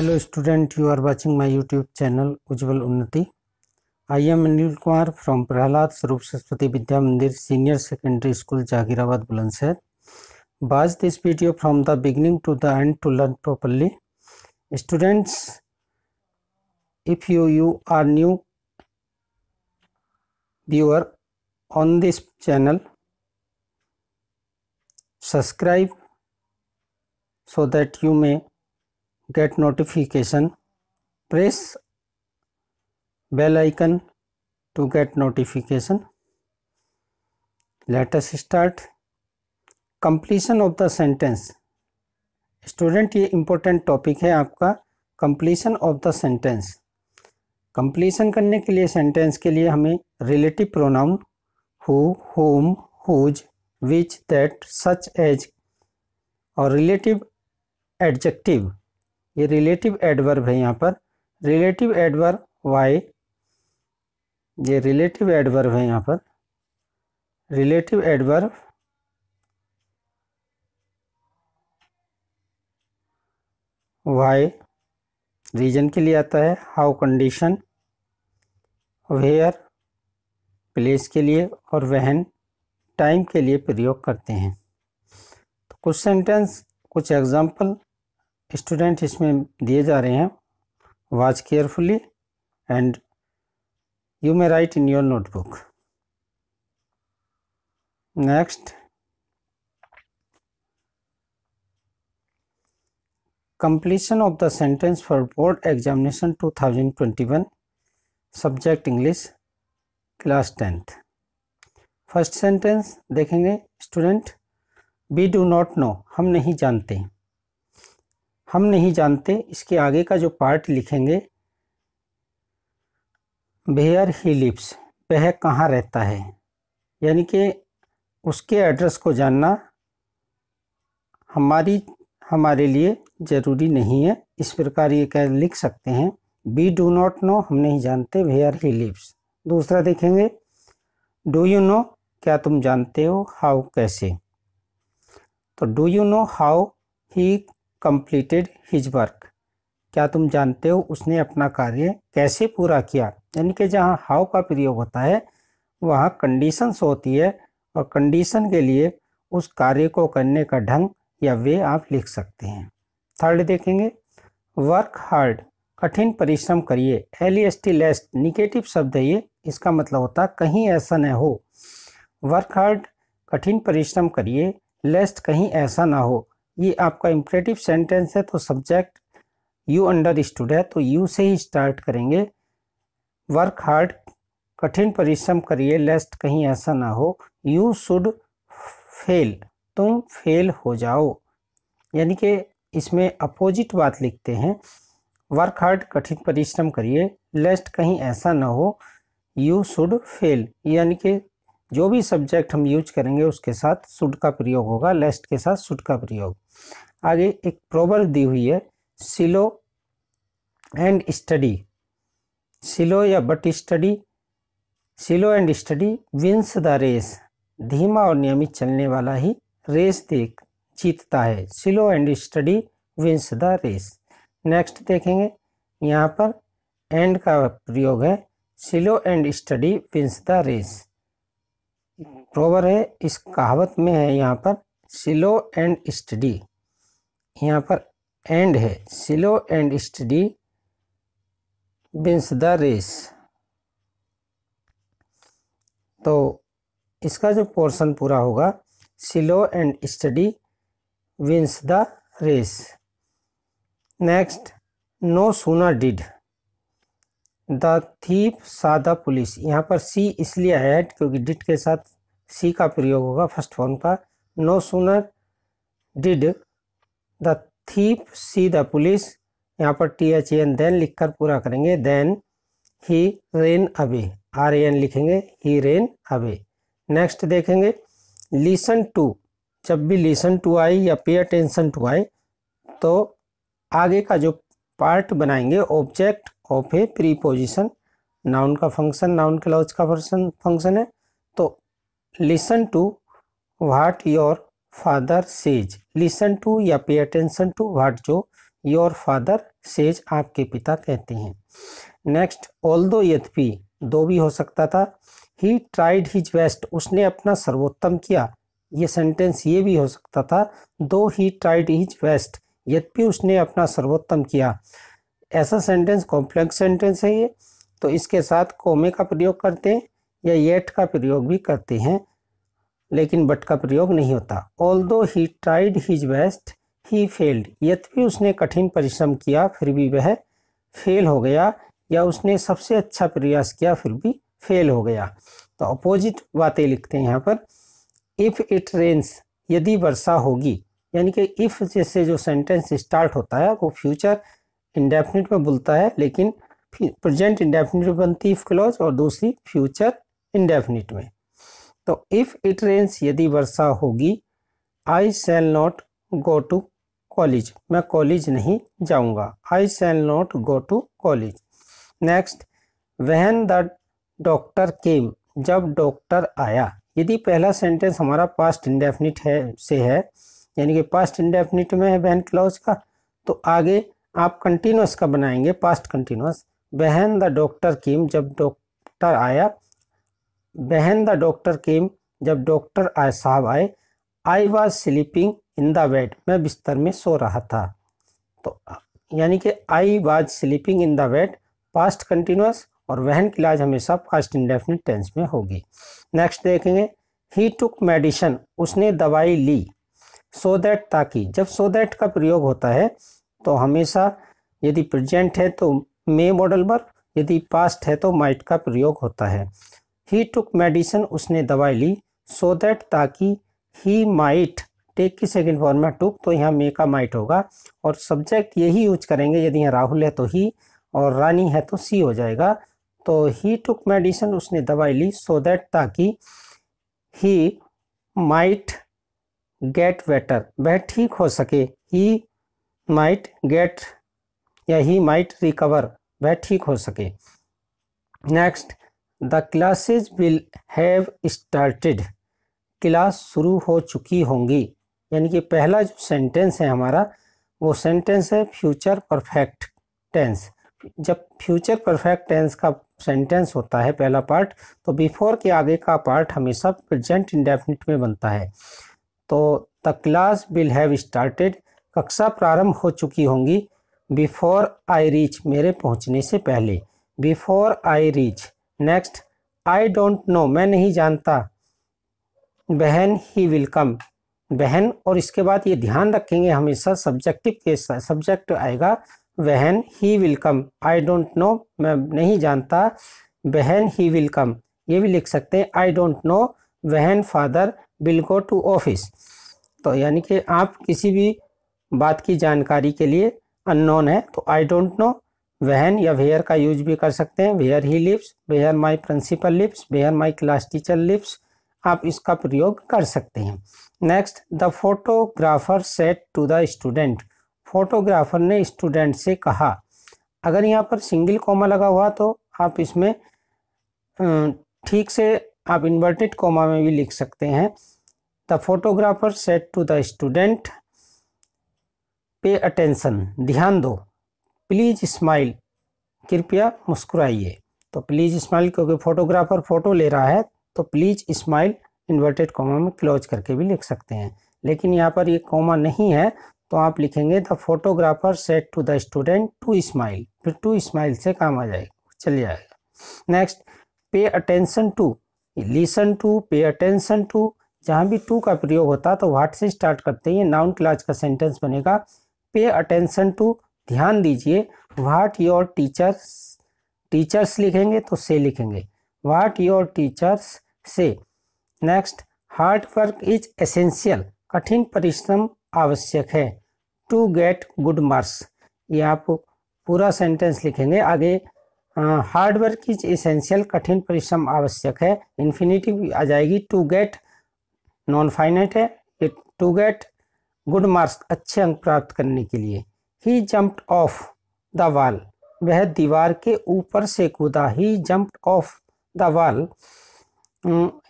Hello student, you are watching my YouTube channel Ujjwal Unnati. I am Anil Kumar from Prahlad Swarup Saraswati Vidya Mandir Senior Secondary School, Jagirabad, Bulandshahr. Watch this video from the beginning to the end to learn properly. Students, if you are new viewer on this channel, subscribe so that you may get notification. Press bell icon to get notification. Let us start. Completion of the sentence. Student, ये important topic है आपका, completion of the sentence. Completion करने के लिए sentence के लिए हमें relative pronoun who, whom, whose, which, that, such as और रिलेटिव एडजेक्टिव. ये रिलेटिव एडवर्ब है. यहाँ पर रिलेटिव एडवर्ब वाई, ये रिलेटिव एडवर्ब है. यहाँ पर रिलेटिव एडवर्ब वाई रीजन के लिए आता है. हाउ कंडीशन, वेयर प्लेस के लिए और व्हेन टाइम के लिए प्रयोग करते हैं. तो कुछ सेंटेंस, कुछ एग्जाम्पल स्टूडेंट इसमें दिए जा रहे हैं. Watch carefully and you may write in your notebook. Next, completion of the sentence for board examination 2021, subject English, class 10th. First sentence देखेंगे student. We do not know, हम नहीं जानते. हम नहीं जानते, इसके आगे का जो पार्ट लिखेंगे वेयर ही लिव्स, वह कहाँ रहता है, यानी कि उसके एड्रेस को जानना हमारे लिए ज़रूरी नहीं है. इस प्रकार ये क्या लिख सकते हैं, वी डू नॉट नो, हम नहीं जानते वेयर ही लिव्स. दूसरा देखेंगे डू यू नो, क्या तुम जानते हो, हाउ कैसे. तो do you know how he completed his work, क्या तुम जानते हो उसने अपना कार्य कैसे पूरा किया. यानी कि जहाँ हाउ का प्रयोग होता है वहाँ कंडीशंस होती है और कंडीशन के लिए उस कार्य को करने का ढंग या वे आप लिख सकते हैं. थर्ड देखेंगे वर्क हार्ड, कठिन परिश्रम करिए. LEST लेस्ट निगेटिव शब्द है ये, इसका मतलब होता है कहीं ऐसा न हो. वर्क हार्ड कठिन परिश्रम करिए, लेस्ट कहीं ऐसा ना हो. ये आपका इम्परेटिव सेंटेंस है तो सब्जेक्ट यू अंडरस्टूड है तो यू से ही स्टार्ट करेंगे. वर्क हार्ड कठिन परिश्रम करिए, लेस्ट कहीं ऐसा ना हो. यू शुड फेल, तुम फेल हो जाओ. यानी कि इसमें अपोजिट बात लिखते हैं. वर्क हार्ड कठिन परिश्रम करिए, लेस्ट कहीं ऐसा ना हो, यू शुड फेल. यानी कि जो भी सब्जेक्ट हम यूज करेंगे उसके साथ शुड का प्रयोग होगा, लेस्ट के साथ शुड का प्रयोग. आगे एक प्रोवर्ब दी हुई है, सिलो एंड स्टडी. सिलो या but steady, slow and steady wins the race. धीमा और नियमित चलने वाला ही रेस जीतता है. Slow and steady wins the race. Next देखेंगे, यहाँ पर एंड का प्रयोग है. Slow and steady wins the race. Proverb है, इस कहावत में है यहाँ पर सिलो एंड स्टडी, यहाँ पर एंड है. Slow and steady wins the race. तो इसका जो पोर्शन पूरा होगा, slow and steady wins the race. Next, no sooner did the thief saw the police. यहाँ पर सी इसलिए ऐड क्योंकि डिड के साथ सी का प्रयोग होगा फर्स्ट फॉर्म का. No sooner did the thief see the police, यहाँ पर THAN देन लिखकर पूरा करेंगे. Then he ran away, RAN लिखेंगे, ही रेन अवे. नेक्स्ट देखेंगे लिसन टू. जब भी लिसन टू आई या पे अटेंशन टू आए तो आगे का जो पार्ट बनाएंगे object of a preposition. Noun का फंक्शन, नाउन क्लॉज का फंक्शन है. तो listen to what your father says. Listen to या पे अटेंशन टू व्हाट जो योर फादर सेज, आपके पिता कहते हैं। नेक्स्ट, ऑल्दो यद्यपि, दो भी हो सकता था। ही ट्राइड हिज बेस्ट, उसने अपना सर्वोत्तम किया, ये सेंटेंस ये भी हो सकता था। दो ही ट्राइड हिज बेस्ट, यद्यपि उसने अपना सर्वोत्तम किया। ऐसा सेंटेंस कॉम्प्लेक्स सेंटेंस है ये, तो इसके साथ कोमे का प्रयोग करते हैं या येट का प्रयोग भी करते हैं, लेकिन बट का प्रयोग नहीं होता। Although he tried his best he failed, यद्यपि उसने कठिन परिश्रम किया फिर भी वह फेल हो गया, या उसने सबसे अच्छा प्रयास किया फिर भी फेल हो गया। तो अपोजिट बातें लिखते हैं यहाँ पर। इफ़ इट रेन्स, यदि वर्षा होगी, यानी कि इफ़ जैसे जो सेंटेंस स्टार्ट होता है वो फ्यूचर इंडेफिनिट में बोलता है, लेकिन प्रेजेंट इंडेफिनिट में बनती इफ क्लॉज और दूसरी फ्यूचर इंडेफिनिट में। तो इफ़ इट रेन्स, यदि वर्षा होगी, I shall not go to college, मैं कॉलेज नहीं जाऊंगा। I shall not go to college. Next, when the doctor came, जब डॉक्टर आया। यदि पहला सेंटेंस हमारा पास्ट इंडेफिनिट है से है, यानी कि पास्ट इंडेफिनिट में है व्हेन क्लॉज का, तो आगे आप कंटिन्यूस का बनाएंगे, past continuous. When the doctor came, जब डॉक्टर आया। व्हेन द डॉक्टर केम, जब डॉक्टर आए साहब आए। I was sleeping in the bed, मैं बिस्तर में सो रहा था। तो यानी कि I was sleeping in the bed past continuous, और व्हेन क्लॉज हमेशा पास्ट इंडेफिनिट टेंस में होगी। नेक्स्ट देखेंगे, ही टुक मेडिसिन, उसने दवाई ली। सो दैट, ताकि, जब सो दैट का प्रयोग होता है तो हमेशा यदि प्रेजेंट है तो मे मॉडल वर्ब, यदि पास्ट है तो माइट का प्रयोग होता है। ही टुक मेडिसिन, उसने दवाई ली। सो दैट, ताकि, ही माइट, टेक की सेकेंड फॉर्म में टुक, तो यहाँ मे का माइट होगा, और सब्जेक्ट यही यूज करेंगे। यदि यहाँ राहुल है तो ही, और रानी है तो सी हो जाएगा। तो ही टुक मेडिसिन, उसने दवाई ली। सो दैट, ताकि, ही माइट गेट बेटर, वह ठीक हो सके। ही माइट गेट या ही माइट रिकवर, वह ठीक हो सके। Next, the classes will have started, class शुरू हो चुकी होंगी। यानी कि पहला जो सेंटेंस है हमारा, वो सेंटेंस है फ्यूचर परफेक्ट टेंस। जब फ्यूचर परफेक्ट टेंस का सेंटेंस होता है पहला पार्ट, तो बिफोर के आगे का पार्ट हमेशा प्रेजेंट इंडेफिनिट में बनता है। तो the class will have started, कक्षा प्रारंभ हो चुकी होंगी। बिफोर आई रीच, मेरे पहुंचने से पहले। Before I reach. Next, I don't no, मैं नहीं जानता। When he will come, when, और इसके बाद ये ध्यान रखेंगे हमेशा सब्जेक्टिव के साथ सब्जेक्ट आएगा। When he will come, I don't no, मैं नहीं जानता। व्हेन ही विल कम, ये भी लिख सकते हैं I don't know when father will go to office. तो यानी कि आप किसी भी बात की जानकारी के लिए अननोन है तो आई डोंट नो। व्हेन या वेयर का यूज भी कर सकते हैं, where he lives, where my principal lives, where my class teacher lives, आप इसका प्रयोग कर सकते हैं। Next, the photographer said to the student, photographer ने स्टूडेंट से कहा। अगर यहाँ पर सिंगल कॉमा लगा हुआ तो आप इसमें ठीक से आप इन्वर्टेड कॉमा में भी लिख सकते हैं। The photographer said to the student, pay attention, ध्यान दो। प्लीज स्माइल, कृपया मुस्कुराइए। तो प्लीज स्माइल, क्योंकि फोटोग्राफर फोटो ले रहा है, तो प्लीज स्माइल इन्वर्टेड कॉमा में क्लोज करके भी लिख सकते हैं। लेकिन यहाँ पर ये कॉमा नहीं है तो आप लिखेंगे the photographer said to the student to smile, फिर टू स्माइल से काम आ जाएगा, चल जाएगा। Next, pay attention to, listen to, pay attention to, जहाँ भी टू का प्रयोग होता है तो व्हाट से स्टार्ट करते हैं, नाउन क्लॉज का सेंटेंस बनेगा। पे अटेंशन टू, ध्यान दीजिए। व्हाट योर टीचर्स, टीचर्स लिखेंगे तो से लिखेंगे, व्हाट योर टीचर्स से। Next, hard work is essential, कठिन परिश्रम आवश्यक है। टू गेट गुड मार्क्स, ये आप पूरा सेंटेंस लिखेंगे। आगे हार्ड वर्क इज एसेंशियल, कठिन परिश्रम आवश्यक है, इन्फिनिटिव आ जाएगी। टू गेट नॉन फाइनाइट है, ये टू गेट गुड मार्क्स, अच्छे अंक प्राप्त करने के लिए। ही जंप्ड ऑफ द वॉल, वह दीवार के ऊपर से कूदा। ही जंप्ड ऑफ द वॉल,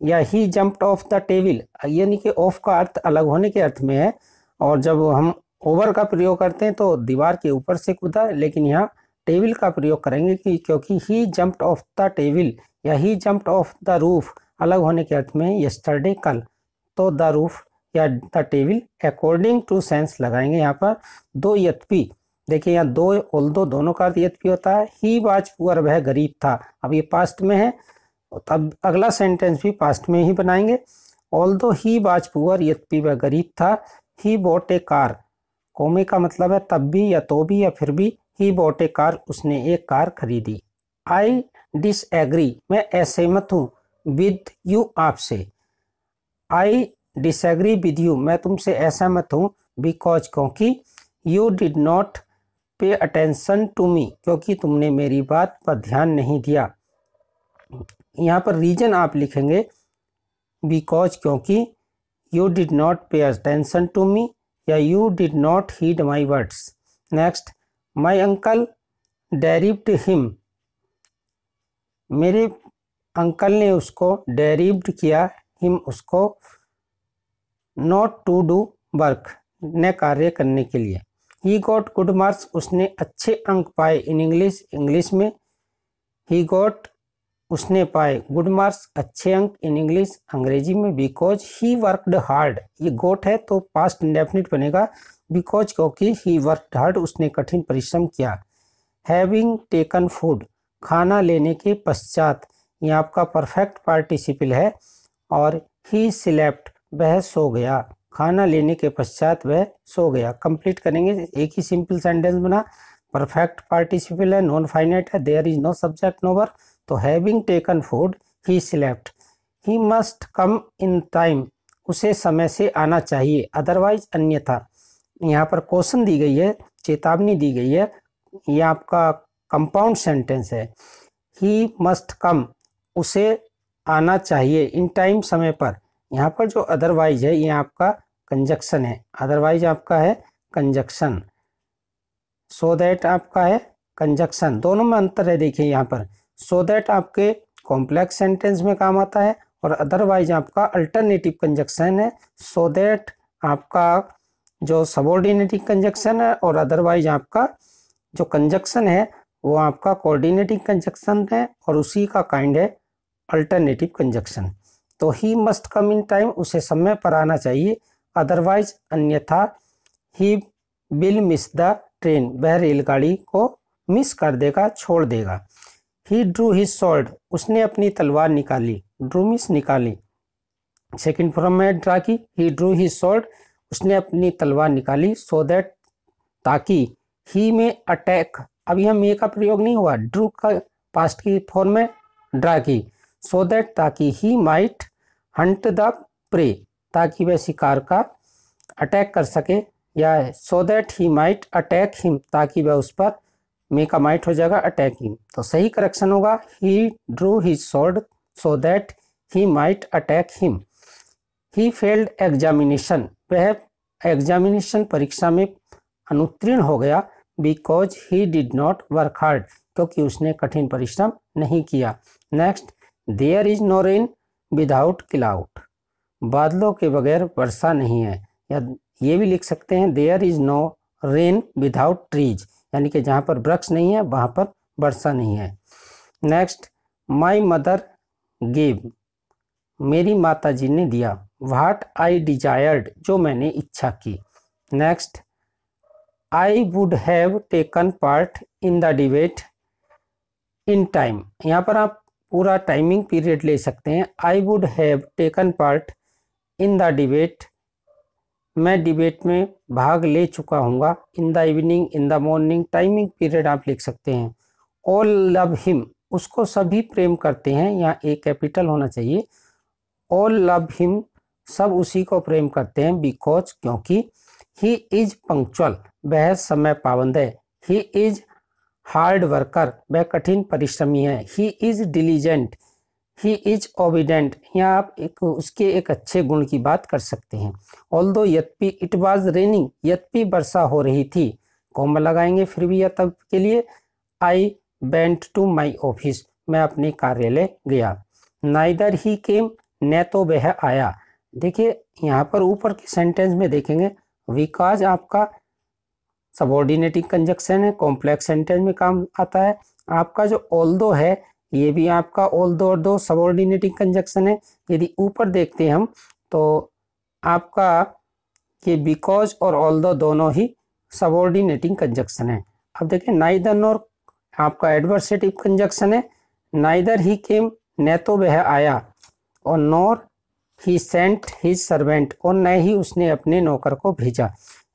या he jumped off the table, यानी कि ऑफ का अर्थ अलग होने के अर्थ में है, और जब हम ओवर का प्रयोग करते हैं तो दीवार के ऊपर से कूदा, लेकिन यहाँ टेबल का प्रयोग करेंगे क्योंकि he jumped off the table या he jumped off the roof अलग होने के अर्थ में यस्टरडे कल, तो द रूफ या the table according to sense लगाएंगे। यहाँ पर दो यद्यपि, देखिए यहाँ दो ऑल्दो दोनों का अर्थ यद्यपि होता है। ही वाज पुअर, वह गरीब था, अब ये पास्ट में है, तब अगला सेंटेंस भी पास्ट में ही बनाएंगे। ऑल्दो ही वाज पुअर, यद्यपि वह गरीब था। ही बॉट ए कार, कोमे का मतलब है तब भी या तो भी या फिर भी। ही बॉट ए कार, उसने एक कार खरीदी। आई डिसएग्री, मैं असहमत हूँ, विद यू, आपसे। आई डिसएग्री विद यू, मैं तुमसे असहमत हूँ, बिकॉज, क्योंकि, you did not pay attention to me, क्योंकि तुमने मेरी बात पर ध्यान नहीं दिया। यहाँ पर रीजन आप लिखेंगे बिकॉज, क्योंकि, you did not pay attention to me या you did not heed my words. Next, my uncle derived him, मेरे अंकल ने उसको डेरिव्ड किया, हिम उसको, नॉट टू डू वर्क, न कार्य करने के लिए। ही गॉट गुड मार्क्स, उसने अच्छे अंक पाए, इन इंग्लिश, इंग्लिश में ही गॉट, उसने पाए, गुड मार्क्स, अच्छे अंक, इन इंग्लिश, अंग्रेजी में, बिकॉज ही वर्कड हार्ड, ये गोट है तो पास्ट इंडेफिनिट बनेगा, बिकॉज, क्योंकि, ही वर्कड हार्ड, उसने कठिन परिश्रम किया। हैविंग टेकन फूड, खाना लेने के पश्चात, ये आपका परफेक्ट पार्टिसिपल है। और ही स्लेप्ट, वह सो गया, खाना लेने के पश्चात वह सो गया। कंप्लीट करेंगे, एक ही सिंपल सेंटेंस बना, परफेक्ट पार्टिसिपल है, नॉन फाइनाइट है, there is no subject no verb, तो having taken food he slept. He must come in time, उसे समय से आना चाहिए, अदरवाइज, अन्यथा। यहाँ पर क्वेश्चन दी गई है, चेतावनी दी गई है, ये आपका कंपाउंड सेंटेंस है। ही मस्ट कम, उसे आना चाहिए, इन टाइम, समय पर। यहाँ पर जो अदरवाइज है ये आपका कंजक्शन है, अदरवाइज आपका है कंजक्शन, सो दैट आपका है कंजक्शन, दोनों में अंतर है। देखिए यहाँ पर सो दैट आपके कॉम्प्लेक्स सेंटेंस में काम आता है और अदरवाइज आपका अल्टरनेटिव कंजक्शन है। सो दैट आपका जो सबऑर्डिनेटिव कंजक्शन है और अदरवाइज आपका जो कंजक्शन है वो आपका कोऑर्डिनेटिव कंजक्शन है और उसी का काइंड है अल्टरनेटिव कंजक्शन। तो ही मस्ट कम इन टाइम, उसे समय पर आना चाहिए, अदरवाइज, अन्यथा, he will miss the train, वह रेलगाड़ी को मिस कर देगा, छोड़ देगा। ही ड्रू हिज स्वॉर्ड, उसने अपनी तलवार निकाली, ड्रू मिस निकाली, सेकेंड फॉर्म में ड्रा की, ही ड्रू हिज स्वॉर्ड, उसने अपनी तलवार निकाली, सो दैट, ताकि, ही में अटैक, अब यह मे का प्रयोग नहीं हुआ, ड्रू का पास्ट की फॉर्म में ड्रा की, सो दैट, ताकि, he might Hunt the prey, ताकि वह शिकार का अटैक कर सके, या सो that he might attack him, ताकि वह उस पर, मे का माइट हो जाएगा अटैक हिम, तो सही करेक्शन होगा he drew his sword so that he might attack him. He failed examination, वह एग्जामिनेशन परीक्षा में अनुत्तीर्ण हो गया, because he did not work hard, क्योंकि उसने कठिन परिश्रम नहीं किया। Next, there is no rain without cloud, बादलों के बगैर वर्षा नहीं है, या ये भी लिख सकते हैं there is no rain without trees, यानी कि जहाँ पर वृक्ष नहीं है वहाँ पर वर्षा नहीं है। नेक्स्ट, माई मदर गिव, मेरी माता जी ने दिया, व्हाट आई डिजायर्ड, जो मैंने इच्छा की। Next, I would have taken part in the debate in time, यहाँ पर आप पूरा टाइमिंग पीरियड ले सकते हैं। I would have taken part in the debate, मैं डिबेट में भाग ले चुका हूँगा, in the evening, in the morning, timing period आप लिख सकते हैं। ऑल लव हिम, उसको सभी प्रेम करते हैं, यहाँ एक कैपिटल होना चाहिए। ऑल लव हिम, सब उसी को प्रेम करते हैं, बिकॉज, क्योंकि, ही इज पंक्चुअल, वह समय पाबंद है, ही इज हार्ड वर्कर, वह कठिन परिश्रमी है, he is diligent, he is obedient, यहाँ आप उसके एक अच्छे गुण की बात कर सकते हैं। ऑल्दो, यद्यपि, इट वाज रेनिंग, यद्यपि वर्षा हो रही थी, कॉमा लगाएंगे फिर भी या तब के लिए। I went to my office, मैं अपने कार्यालय गया। नाइदर ही केम, न तो वह आया। देखिए यहाँ पर ऊपर के सेंटेंस में देखेंगे बिकॉज आपका सबऑर्डिनेटिंग कंजक्शन है, कॉम्प्लेक्स सेंटेंस में काम आता है। आपका जो ऑल्दो है ये भी आपका ऑल्दो और दो सबऑर्डिनेटिंग कंजक्शन है। यदि ऊपर देखते हैं हम तो आपका ये बिकॉज और ऑल्दो दोनों ही सबऑर्डिनेटिंग कंजक्शन है। अब देखिए नाइदर नॉर आपका एडवर्सेटिव कंजक्शन है। नाइदर ही केम, न तो वह आया, और नॉर ही सेंट हिज सर्वेंट, और न ही उसने अपने नौकर को भेजा।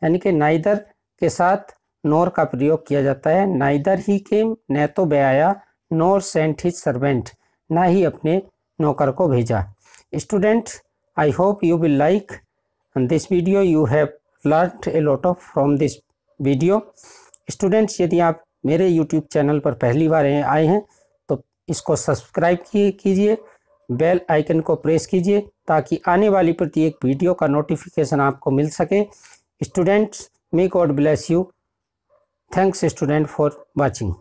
यानी कि नाइदर के साथ नॉर का प्रयोग किया जाता है। नाइदर ही केम, न तो वह आया, नॉर सेंट हिज सर्वेंट, ना ही अपने नौकर को भेजा। Student, I hope you will like this video, you have learned a lot of from this video. Students, यदि आप मेरे यूट्यूब चैनल पर पहली बार आए हैं तो इसको सब्सक्राइब कीजिए, बेल आइकन को प्रेस कीजिए ताकि आने वाली प्रत्येक वीडियो का नोटिफिकेशन आपको मिल सके। Students, may God bless you. Thanks student for watching.